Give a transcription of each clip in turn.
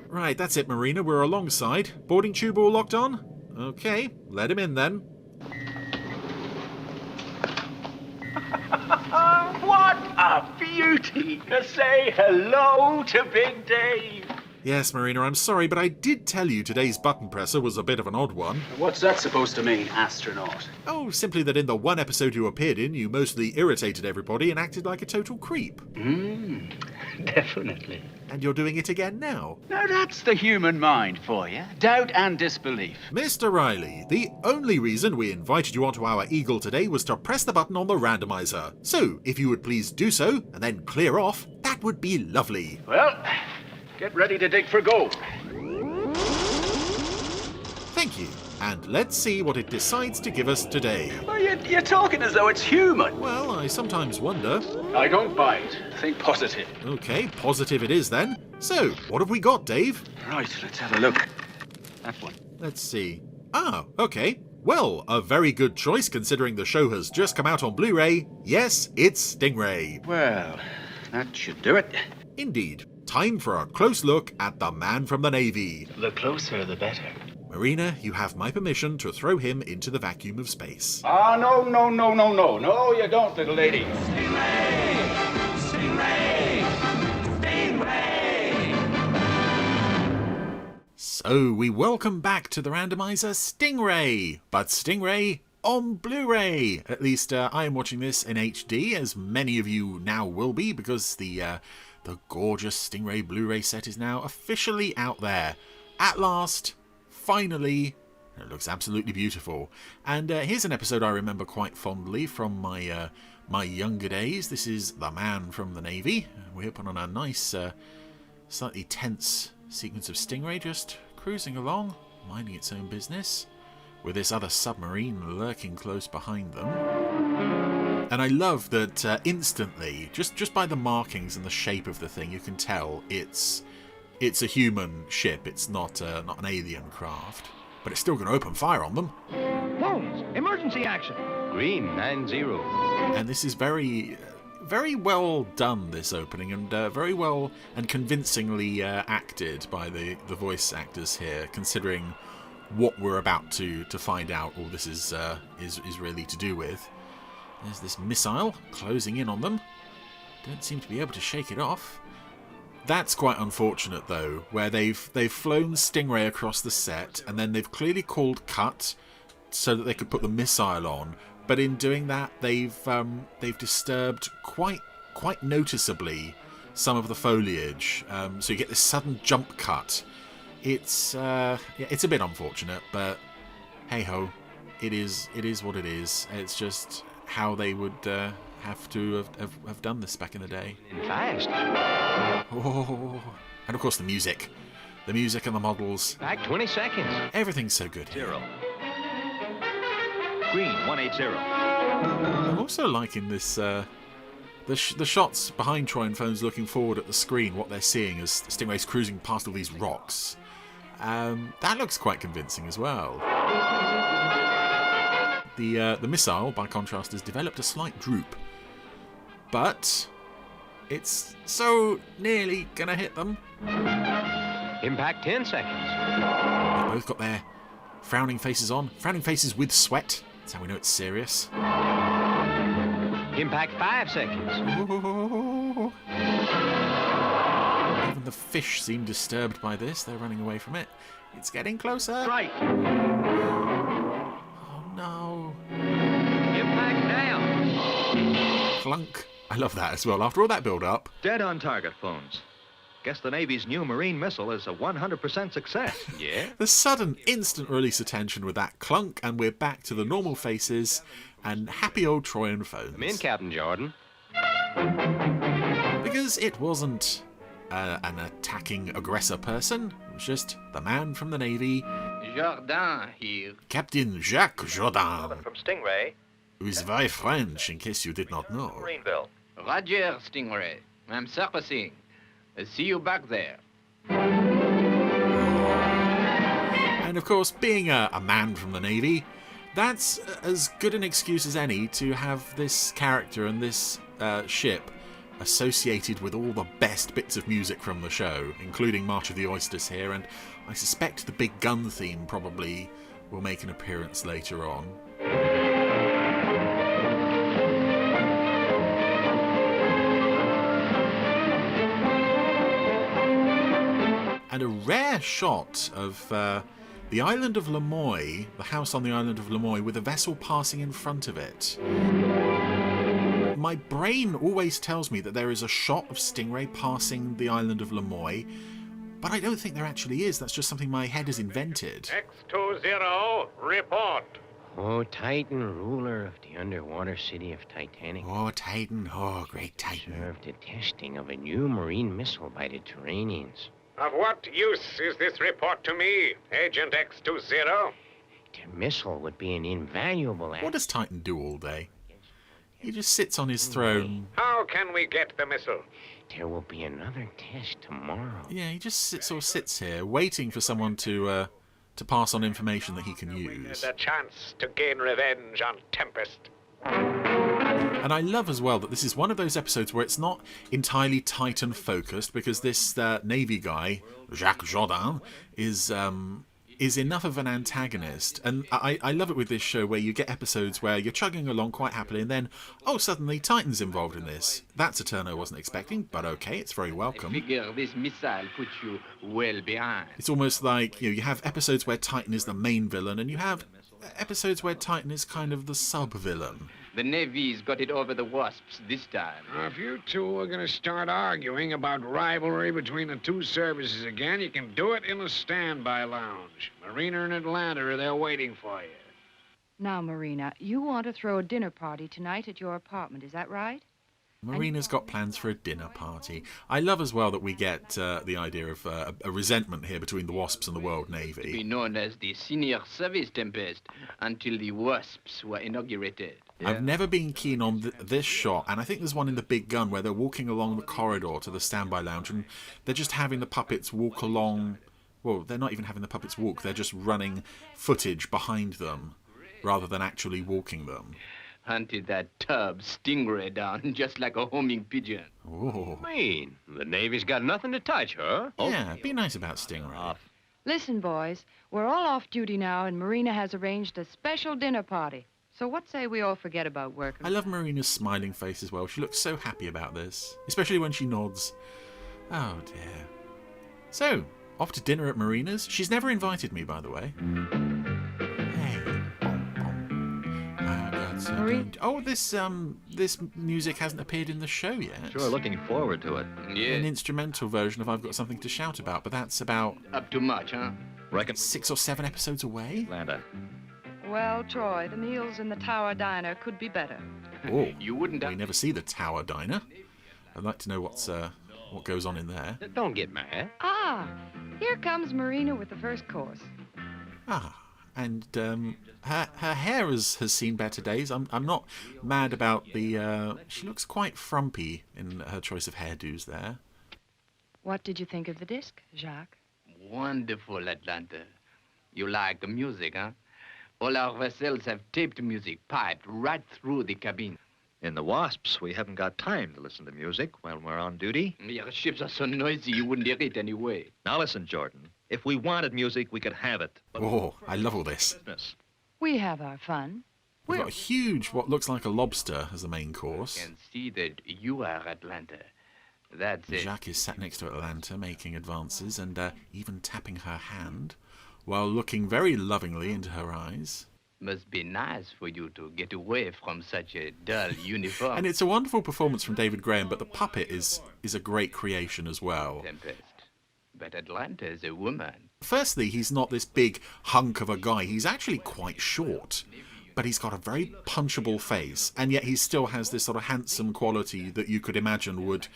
Right, that's it, Marina. We're alongside. Boarding tube all locked on? Okay, let him in then. What a beauty to say hello to Big Dave. Yes, Marina, I'm sorry, but I did tell you today's button presser was a bit of an odd one. What's that supposed to mean, astronaut? Oh, simply that in the one episode you appeared in, you mostly irritated everybody and acted like a total creep. Definitely. And you're doing it again now. Now that's the human mind for you. Doubt and disbelief. Mr. Riley, the only reason we invited you onto our Eagle today was to press the button on the randomizer. So, if you would please do so, and then clear off, that would be lovely. Well, get ready to dig for gold. Thank you. And let's see what it decides to give us today. Well, you're talking as though it's human. Well, I sometimes wonder. I don't buy it. Think positive. Okay, positive it is then. So, what have we got, Dave? Right, let's have a look. That one. Let's see. Ah, okay. Well, a very good choice considering the show has just come out on Blu-ray. Yes, it's Stingray. Well, that should do it. Indeed. Time for a close look at the man from the Navy. The closer, the better. Marina, you have my permission to throw him into the vacuum of space. Ah, no, you don't, little lady. Stingray! Stingray! Stingray! So, we welcome back to the randomizer Stingray, but Stingray on Blu-ray. At least I am watching this in HD, as many of you now will be, because the gorgeous Stingray Blu-ray set is now officially out there. At last, finally. It looks absolutely beautiful. And here's an episode I remember quite fondly from my my younger days. This is The Man from the Navy. We're put on a nice, slightly tense sequence of Stingray just cruising along, minding its own business, with this other submarine lurking close behind them. And I love that instantly, just by the markings and the shape of the thing, you can tell it's a human ship. It's not an alien craft. But it's still going to open fire on them. Holmes, emergency action. Green 9-0. And this is very, very well done, this opening, and very well and convincingly acted by the voice actors here, considering what we're about to find out all this is really to do with. There's this missile closing in on them. Don't seem to be able to shake it off. That's quite unfortunate, though, where they've flown Stingray across the set, and then they've clearly called cut so that they could put the missile on. But in doing that, they've disturbed quite noticeably some of the foliage. So you get this sudden jump cut. It's a bit unfortunate, but hey ho, it is what it is. It's just how they would have to have done this back in the day. Fast. Oh, and of course the music and the models. Back 20 seconds. Everything's so good here. 0. Green 180. I'm also liking this. The shots behind Troy and Phones looking forward at the screen, what they're seeing as Stingray's cruising past all these rocks. That looks quite convincing as well. The missile, by contrast, has developed a slight droop. But it's so nearly gonna hit them. Impact 10 seconds. They've both got their frowning faces on. Frowning faces with sweat. That's how we know it's serious. Impact 5 seconds. Ooh. Even the fish seem disturbed by this. They're running away from it. It's getting closer. Right. Oh no. Impact now. Clunk. I love that as well. After all that build-up. Dead on target, Phones. Guess the Navy's new marine missile is a 100% success. Yeah. The sudden instant release of tension with that clunk, and we're back to the normal faces and happy old Troy and Phones. Come in, Captain Jordan. Because it wasn't an attacking aggressor person. It was just the man from the Navy, Jordan here. Captain Jacques Jourdan, From Stingray. who is very French, in case you did not know. Greenville. Roger, Stingray. I'm surfacing. See you back there. And of course, being a man from the Navy, that's as good an excuse as any to have this character and this ship associated with all the best bits of music from the show, including March of the Oysters here, and I suspect the Big Gun theme probably will make an appearance later on. And a rare shot of the island of Lemoy, the house on the island of Lemoy, with a vessel passing in front of it. My brain always tells me that there is a shot of Stingray passing the island of Lemoy, but I don't think there actually is. That's just something my head has invented. X20, report. Oh, Titan, ruler of the underwater city of Titanic, Oh, Titan. Oh, great Titan. observed the testing of a new marine missile by the Turanians. Of what use is this report to me, Agent X20? The missile would be an invaluable What does Titan do all day? He just sits on his throne. How can we get the missile? There will be another test tomorrow. Yeah, he just sits here, waiting for someone to pass on information that he can We use. had a chance to gain revenge on Tempest. And I love as well that this is one of those episodes where it's not entirely Titan focused, because this Navy guy, Jacques Jourdain, is enough of an antagonist. And I love it with this show where you get episodes where you're chugging along quite happily and then, oh, suddenly Titan's involved in this. That's a turn I wasn't expecting, but okay, it's very welcome. Figure this missile puts you well behind. It's almost like, you have episodes where Titan is the main villain and you have episodes where Titan is kind of the sub-villain. The Navy's got it over the Wasps this time. If you two are going to start arguing about rivalry between the two services again, you can do it in the standby lounge. Marina and Atlanta are there waiting for you. Now, Marina, you want to throw a dinner party tonight at your apartment, is that right? Marina's got plans for a dinner party. I love as well that we get the idea of a resentment here between the Wasps and the World Be Navy. known as the Senior Service Tempest until the Wasps were inaugurated. I've never been keen on this shot, and I think there's one in the Big Gun where they're walking along the corridor to the standby lounge, and they're just having the puppets walk along. Well, they're not even having the puppets walk, they're just running footage behind them rather than actually walking them. Hunted that tub Stingray down just like a homing pigeon. Oh, Mean, the Navy's got nothing to touch, huh? yeah, be nice about Stingray. Listen, boys, we're all off duty now, and Marina has arranged a special dinner party. So what say we all forget about work? I love Marina's smiling face as well. She looks so happy about this, especially when she nods. Oh dear. So, off to dinner at Marina's. She's never invited me, by the way. Hey. I got something. Marie? Oh, this music hasn't appeared in the show yet. Sure, looking forward to it. An Yeah, instrumental version of I've Got Something to Shout About, but that's about up to much, huh? Reckon 6 or 7 episodes away. Atlanta. Well, Troy, the meals in the Tower Diner could be better. Oh, You wouldn't we never see the Tower Diner. I'd like to know what goes on in there. Don't get mad. Ah, here comes Marina with the first course. Ah, and her hair has seen better days. I'm not mad about the. She looks quite frumpy in her choice of hairdos there. What did you think of the disc, Jacques? Wonderful, Atlanta. You like the music, huh? All our vessels have taped music piped right through the cabin. In the Wasps, we haven't got time to listen to music while we're on duty. Your ships are so noisy you wouldn't hear it anyway. Now listen, Jordan. If we wanted music, we could have it. But Oh, I love all this. business. We have our fun. We've got a huge, what looks like a lobster as the main course. And see that you are Atlanta. That's it. Jacques is sat next to Atlanta, making advances and even tapping her hand, while looking very lovingly into her eyes. Must be nice for you to get away from such a dull uniform. And it's a wonderful performance from David Graham, but the puppet is a great creation as well. Tempest. But Atlanta is a woman. Firstly, he's not this big hunk of a guy. He's actually quite short, but he's got a very punchable face, and yet he still has this sort of handsome quality that you could imagine would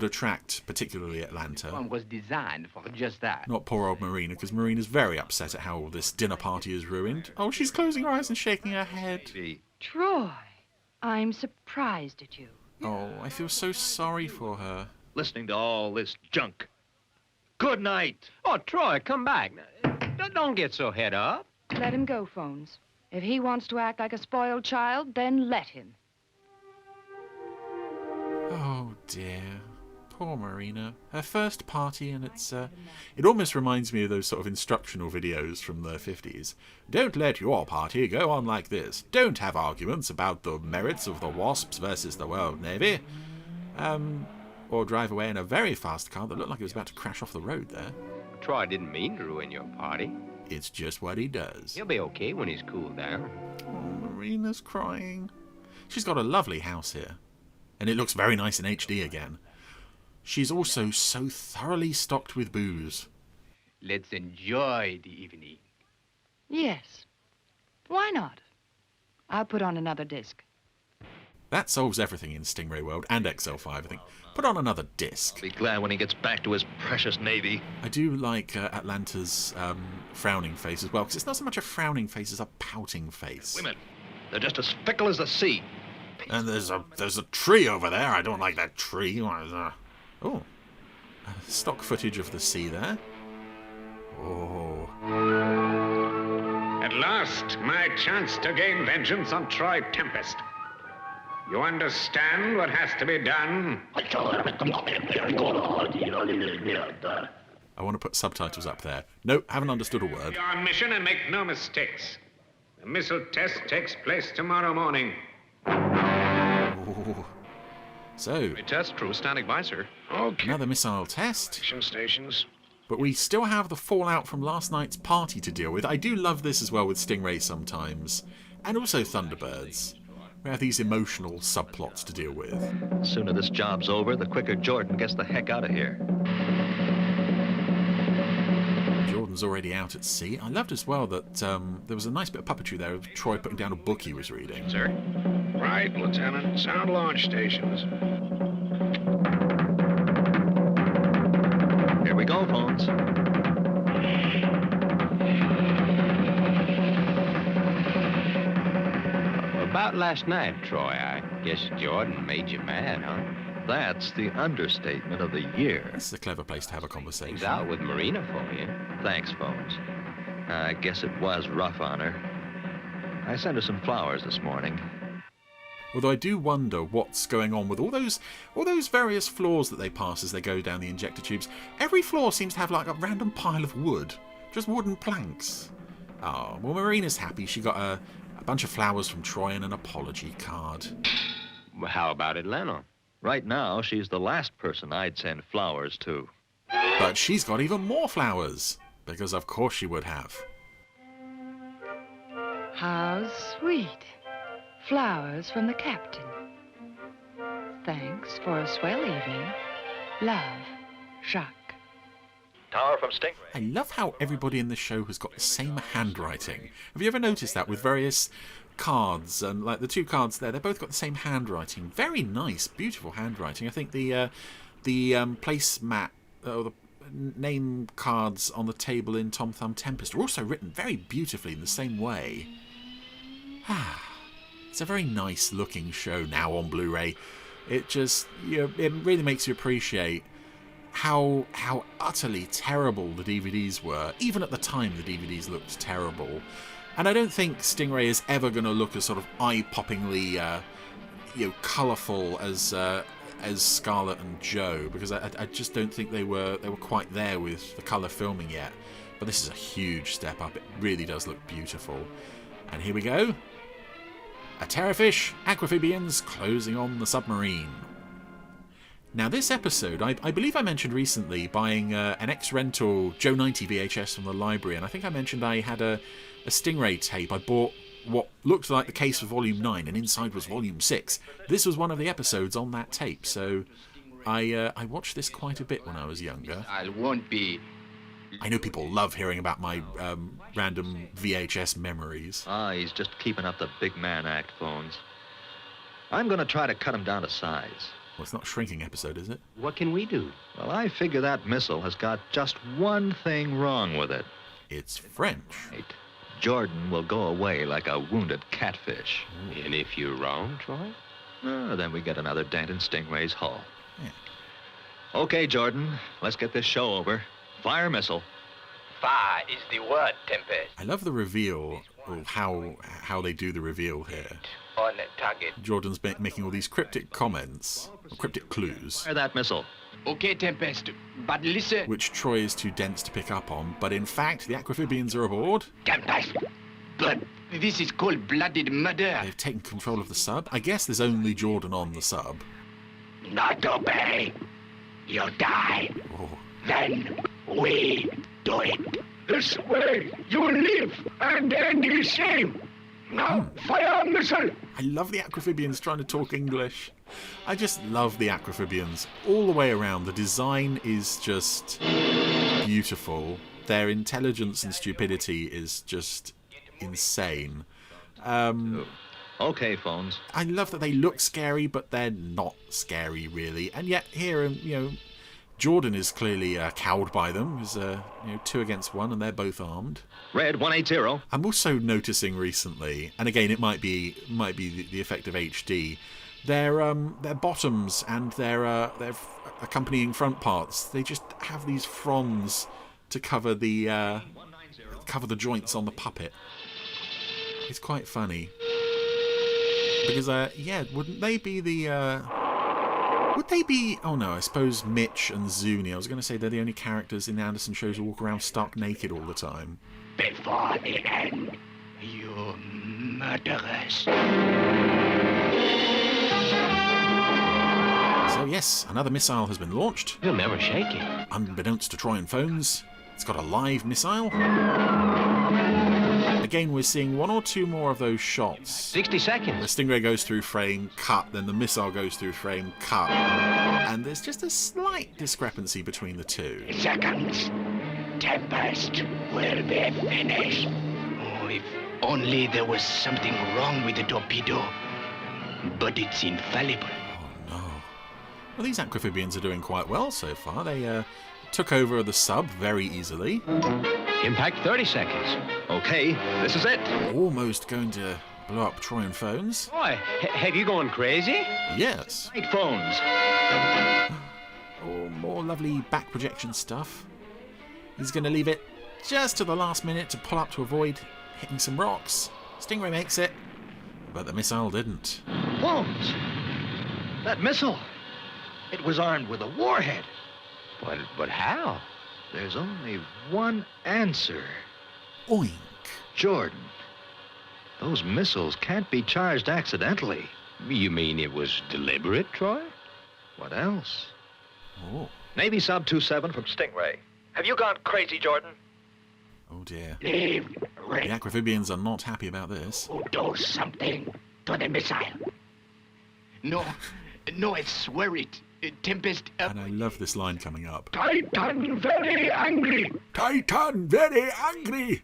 attract particularly Atlanta. One was designed for just that. Not poor old Marina, because Marina's very upset at how this dinner party is ruined. Oh, she's closing her eyes and shaking her head. Gee, Troy, I'm surprised at you. Oh, I feel so sorry for her. listening to all this junk. Good night. Oh, Troy, come back. Don't get so head up. Let him go, Phones. If he wants to act like a spoiled child, then let him. Oh dear. Poor Marina. Her first party, and it almost reminds me of those sort of instructional videos from the 50s. Don't let your party go on like this. Don't have arguments about the merits of the Wasps versus the World Navy. Or drive away in a very fast car that looked like it was about to crash off the road there. Troy didn't mean to ruin your party. It's just what he does. He'll be okay when he's cooled down. Oh, Marina's crying. She's got a lovely house here. And it looks very nice in HD again. She's also so thoroughly stocked with booze. Let's enjoy the evening. Yes. Why not? I'll put on another disc. That solves everything in Stingray World and XL5, I think. Put on another disc. Be glad when he gets back to his precious Navy. I do like Atlanta's frowning face as well, because it's not so much a frowning face as a pouting face. Women, they're just as fickle as the sea. And there's a tree over there. I don't like that tree. What is that? Oh, stock footage of the sea there. Oh. At last, my chance to gain vengeance on Troy Tempest. You understand what has to be done? I want to put subtitles up there. Nope, haven't understood a word. Your mission and make no mistakes. The missile test takes place tomorrow morning. Oh. So, Test crew standing by, sir. Okay. another missile test. Mission stations. But we still have the fallout from last night's party to deal with. I do love this as well with Stingray sometimes. And also Thunderbirds. We have these emotional subplots to deal with. The sooner this job's over, the quicker Jordan gets the heck out of here. Jordan's already out at sea. I loved as well that there was a nice bit of puppetry there of Troy putting down a book he was reading. Sir? Right, Lieutenant. Sound launch stations. Here we go, phones. About last night, Troy, I guess Jordan made you mad, huh? That's the understatement of the year. This is a clever place to have a conversation. He's out with Marina for you. Thanks, phones. I guess it was rough on her. I sent her some flowers this morning. Although I do wonder what's going on with all those various floors that they pass as they go down the injector tubes. Every floor seems to have like a random pile of wood. Just wooden planks. Oh, well, Marina's happy. She got a bunch of flowers from Troy and an apology card. Well, how about Atlanta? Right now, she's the last person I'd send flowers to. But she's got even more flowers. Because of course she would have. How sweet. Flowers from the captain. Thanks for a swell evening. Love, Jacques. Tower from Stingray. I love how everybody in the show has got the same handwriting. Have you ever noticed that with various cards? And like the two cards there, they've both got the same handwriting. Very nice, beautiful handwriting. I think the placemat or the name cards on the table in Tom Thumb Tempest are also written very beautifully in the same way. It's a very nice looking show now on Blu-ray. It just, it really makes you appreciate how utterly terrible the DVDs were. Even at the time, the DVDs looked terrible. And I don't think Stingray is ever going to look as sort of eye-poppingly, colourful as Scarlett and Joe, because I just don't think they were quite there with the colour filming yet. But this is a huge step up. It really does look beautiful. And here we go. A Terrorfish, Aquamphibians closing on the submarine. Now this episode, I believe I mentioned recently buying an ex-rental Joe 90 VHS from the library, and I think I mentioned I had a Stingray tape. I bought what looked like the case for Volume 9, and inside was Volume 6. This was one of the episodes on that tape, so I watched this quite a bit when I was younger. I won't be. I know people love hearing about my random VHS memories. He's just keeping up the big man act, phones. I'm going to try to cut him down to size. Well, it's not a shrinking episode, is it? What can we do? Well, I figure that missile has got just one thing wrong with it. It's French. Jordan will go away like a wounded catfish. And if you're wrong, Troy? Then we get another dent in Stingray's hull. Yeah. Okay, Jordan, let's get this show over. Fire missile. Fire is the word, Tempest. I love the reveal, or how they do the reveal here. On target. Jordan's making all these cryptic comments, or cryptic clues, Fire that missile. Okay, Tempest, but listen. which Troy is too dense to pick up on, but in fact, the Aquamphibians are aboard. Tempest, but this is cold-blooded murder. They've taken control of the sub. I guess there's only Jordan on the sub. Not obey. You'll die. Oh. Then we do it. This way you will live and end the same. Now fire missile. I love the Aquamphibians trying to talk English. I just love the Aquamphibians all the way around. The design is just beautiful. Their intelligence and stupidity is just insane. Okay, phones. I love that they look scary, but they're not scary really. And yet here, Jordan is clearly cowed by them. There's 2 against 1, and they're both armed. Red 180. I'm also noticing recently, and again, it might be the effect of HD. Their bottoms and their accompanying front parts, they just have these fronds to cover the joints on the puppet. It's quite funny because wouldn't they be the? Would they be? Oh no, I suppose Mitch and Zuni. I was going to say they're the only characters in the Anderson shows who walk around stark naked all the time. Before the end, you murderers. So yes, another missile has been launched. He'll never shake it. Unbeknownst to Troy and Phones, it's got a live missile. Again, we're seeing 1 or 2 more of those shots. 60 The seconds. Stingray goes through frame, cut, then the missile goes through frame, cut. And there's just a slight discrepancy between the two. Seconds. Tempest will be finished. Oh, if only there was something wrong with the torpedo. But it's infallible. Oh no. Well, these Aquamphibians are doing quite well so far. They took over the sub very easily. Impact 30 seconds. Okay, this is it. Almost going to blow up Troy and Phones. Boy, have you going crazy? Yes. Right, phones. Oh, more lovely back projection stuff. He's going to leave it just to the last minute to pull up to avoid hitting some rocks. Stingray makes it, but the missile didn't. Phones. That missile. It was armed with a warhead. But how? There's only one answer. Oink. Jordan. Those missiles can't be charged accidentally. You mean it was deliberate, Troy? What else? Oh. Navy Sub 27 from Stingray. Have you gone crazy, Jordan? Oh dear. Leave The Red. Aquamphibians are not happy about this. Who do something to the missile. No, I swear it. Tempest. And I love this line coming up. Titan very angry. Titan very angry.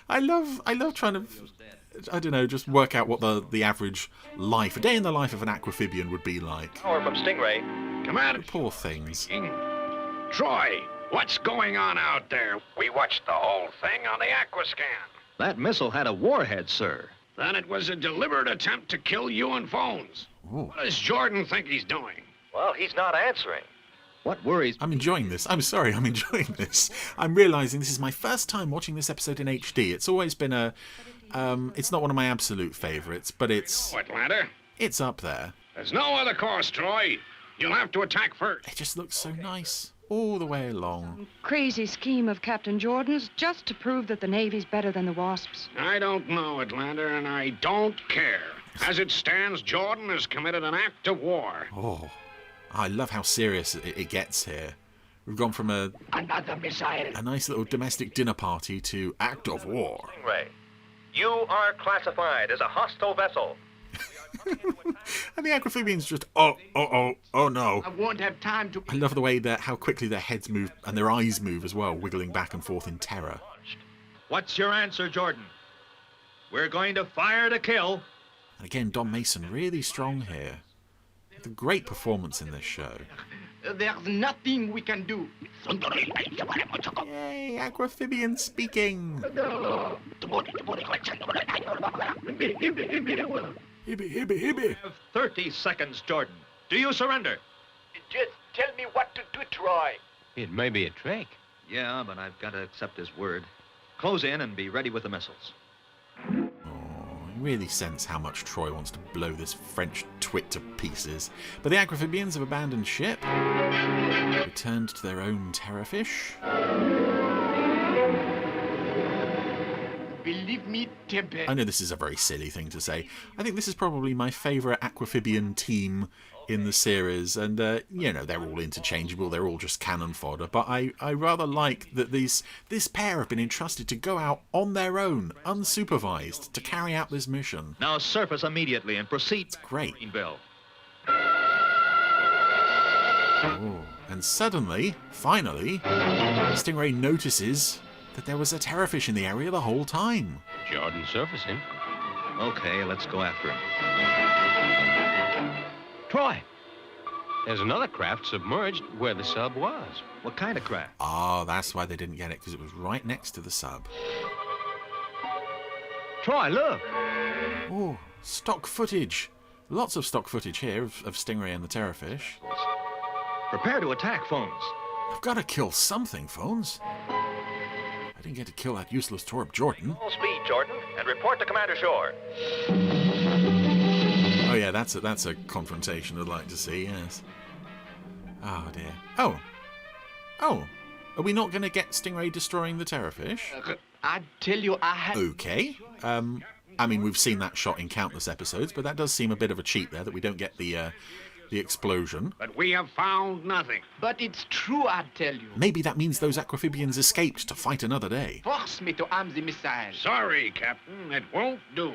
I love trying to, I don't know, just work out what the average life, a day in the life of an Aquamphibian would be like. Power from Stingray. Commander Poor things. Troy, what's going on out there? We watched the whole thing on the Aquascan. That missile had a warhead, sir. Then it was a deliberate attempt to kill you and Phones. Ooh. What does Jordan think he's doing? Well, he's not answering. What worries... I'm enjoying this. I'm sorry, I'm enjoying this. I'm realising this is my first time watching this episode in HD. It's always been it's not one of my absolute favourites, but it's Atlanta? it's up there. There's no other course, Troy. You'll have to attack first. It just looks so nice all the way along. Crazy scheme of Captain Jordan's just to prove that the Navy's better than the Wasps. I don't know, Atlanta, and I don't care. As it stands, Jordan has committed an act of war. Oh, I love how serious it gets here. We've gone from Another missile. a nice little domestic dinner party to act of war. Stingray, you are classified as a hostile vessel. And the Aquamphibians just, oh no. I won't have time to. I love the way how quickly their heads move and their eyes move as well, wiggling back and forth in terror. What's your answer, Jordan? We're going to fire to kill. And again, Don Mason really strong here. The great performance in this show. There's nothing we can do. Yay, Aquamphibian speaking. Hibby, hibby, hibby. You have 30 seconds, Jordan. Do you surrender? Just tell me what to do, Troy. It may be a trick. Yeah, but I've got to accept his word. Close in and be ready with the missiles. Oh, really sense how much Troy wants to blow this French twit to pieces. But the amphibians have abandoned ship, returned to their own terrorfish. Believe me, Tempe. I know this is a very silly thing to say. I think this is probably my favourite amphibian team in the series, and you know, they're all interchangeable, they're all just cannon fodder, but I rather like that this pair have been entrusted to go out on their own, unsupervised, to carry out this mission. Now surface immediately and proceed. It's great. Greenville. Oh, and suddenly, finally, Stingray notices that there was a terrorfish in the area the whole time. Jordan surfacing. Okay, let's go after him. Troy! There's another craft submerged where the sub was. What kind of craft? Ah, that's why they didn't get it, because it was right next to the sub. Troy, look! Oh, stock footage. Lots of stock footage here of Stingray and the terrorfish. Prepare to attack, phones. I've got to kill something, phones. I didn't get to kill that useless Torp Jordan. Full speed, Jordan, and report to Commander Shore. Oh yeah, that's a confrontation I'd like to see, yes. Oh dear. Oh, are we not going to get Stingray destroying the terrorfish? I tell you, I had... Okay. I mean, we've seen that shot in countless episodes, but that does seem a bit of a cheat there, that we don't get the explosion. But we have found nothing. But it's true, I tell you. Maybe that means those amphibians escaped to fight another day. Force me to arm the missile. Sorry, Captain, it won't do.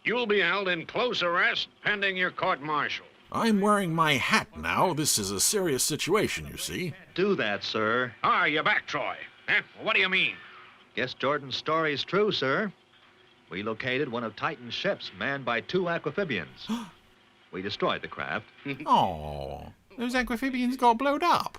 You'll be held in close arrest pending your court-martial. I'm wearing my hat now. This is a serious situation, you see. Do that, sir. Ah, you're back, Troy. Eh? What do you mean? Guess Jordan's story is true, sir. We located one of Titan's ships manned by 2 amphibians. We destroyed the craft. Oh, those amphibians got blowed up.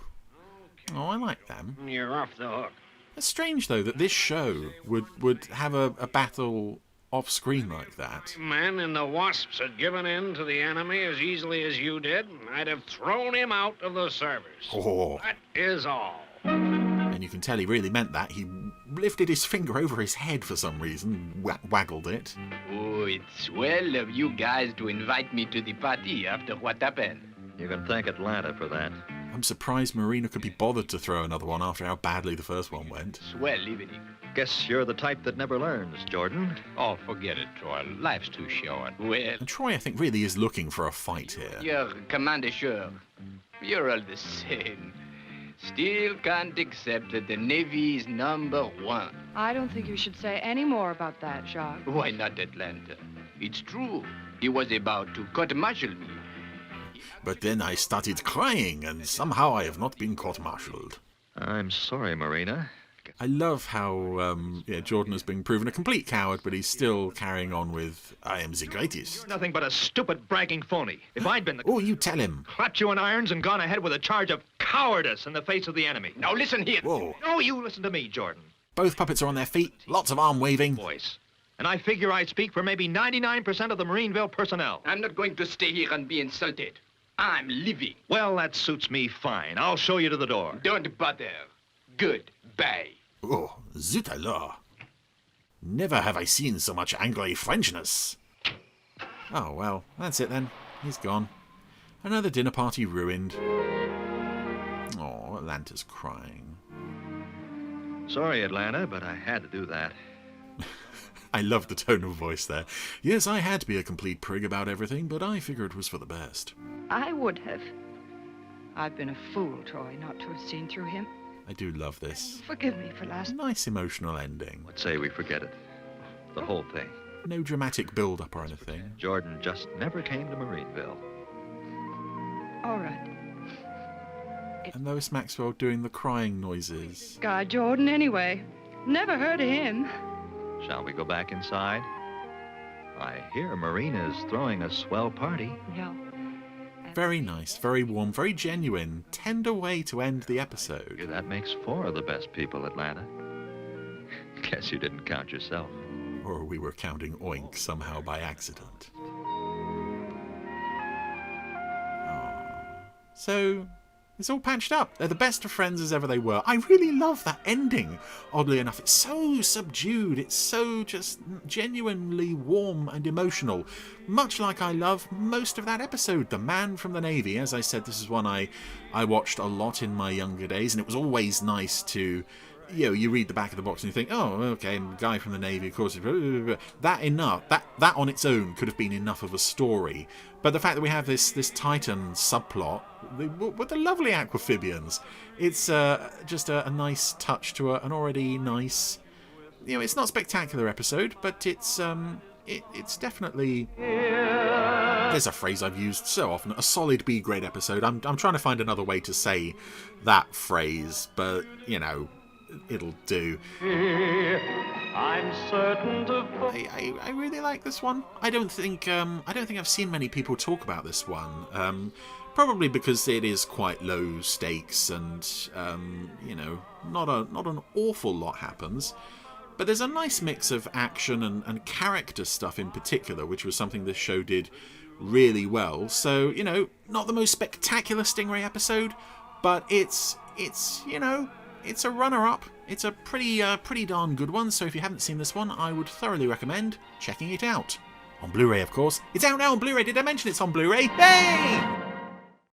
Oh, I like them. You're off the hook. It's strange, though, that this show would have a battle off-screen like that. Men in the Wasps had given in to the enemy as easily as you did, I'd have thrown him out of the service. Oh. That is all. And you can tell he really meant that. He lifted his finger over his head for some reason, waggled it. Oh, it's well of you guys to invite me to the party after what happened. You can thank Atlanta for that. I'm surprised Marina could be bothered to throw another one after how badly the first one went. Swell evening. Guess you're the type that never learns, Jordan. Oh, forget it, Troy. Life's too short. Well, And Troy, I think, really is looking for a fight here. you're Commander Sure. You're all the same. Still can't accept that the Navy is #1. I don't think you should say any more about that, Jacques. Why not Atlanta? It's true. He was about to court-martial me. But then I started crying, and somehow I have not been court-martialed. I'm sorry, Marina. I love how Jordan has been proven a complete coward, but he's still carrying on with, I am the greatest. You're nothing but a stupid, bragging phony. If I'd been the... Oh, you tell him. clapped you in irons and gone ahead with a charge of cowardice in the face of the enemy. Now listen here. Whoa. No, you listen to me, Jordan. Both puppets are on their feet, lots of arm waving. Voice. And I figure I speak for maybe 99% of the Marineville personnel. I'm not going to stay here and be insulted. I'm leaving. Well, that suits me fine. I'll show you to the door. Don't bother. Goodbye. Oh, zut alors. Never have I seen so much angry Frenchness. Oh, well, that's it then. He's gone. Another dinner party ruined. Oh, Atlanta's crying. Sorry, Atlanta, but I had to do that. I love the tone of voice there. Yes, I had to be a complete prig about everything, but I figured it was for the best. I would have. I've been a fool, Troy, not to have seen through him. I do love this. Forgive me for last... Nice emotional ending. Let's say we forget it. The whole thing. No dramatic build-up or anything. Jordan just never came to Marineville. All right. And Lois Maxwell doing the crying noises. Guy Jordan, anyway. Never heard of him. Shall we go back inside? I hear Marina's throwing a swell party. Yeah. Very nice, very warm, very genuine. Tender way to end the episode. That makes 4 of the best people, Atlanta. Guess you didn't count yourself. Or we were counting Oink somehow by accident. Oh. So, It's all patched up. They're the best of friends as ever they were. I really love that ending, oddly enough. It's so subdued. It's so just genuinely warm and emotional. Much like I love most of that episode. The Man from the Navy. As I said, this is one I watched a lot in my younger days, and it was always nice to... you read the back of the box and you think, oh, okay, guy from the Navy, of course. That on its own could have been enough of a story. But the fact that we have this Titan subplot with the lovely Aquamphibians, it's just a nice touch to an already nice... it's not a spectacular episode, but it's definitely... There's a phrase I've used so often, a solid B-grade episode. I'm trying to find another way to say that phrase, but, it'll do. I'm certain to... I really like this one. I don't think I've seen many people talk about this one. Probably because it is quite low stakes and not an awful lot happens. But there's a nice mix of action and character stuff in particular, which was something this show did really well. So, not the most spectacular Stingray episode, but it's a runner-up. It's a pretty darn good one, so if you haven't seen this one, I would thoroughly recommend checking it out. On Blu-ray, of course. It's out now on Blu-ray. Did I mention it's on Blu-ray? Hey!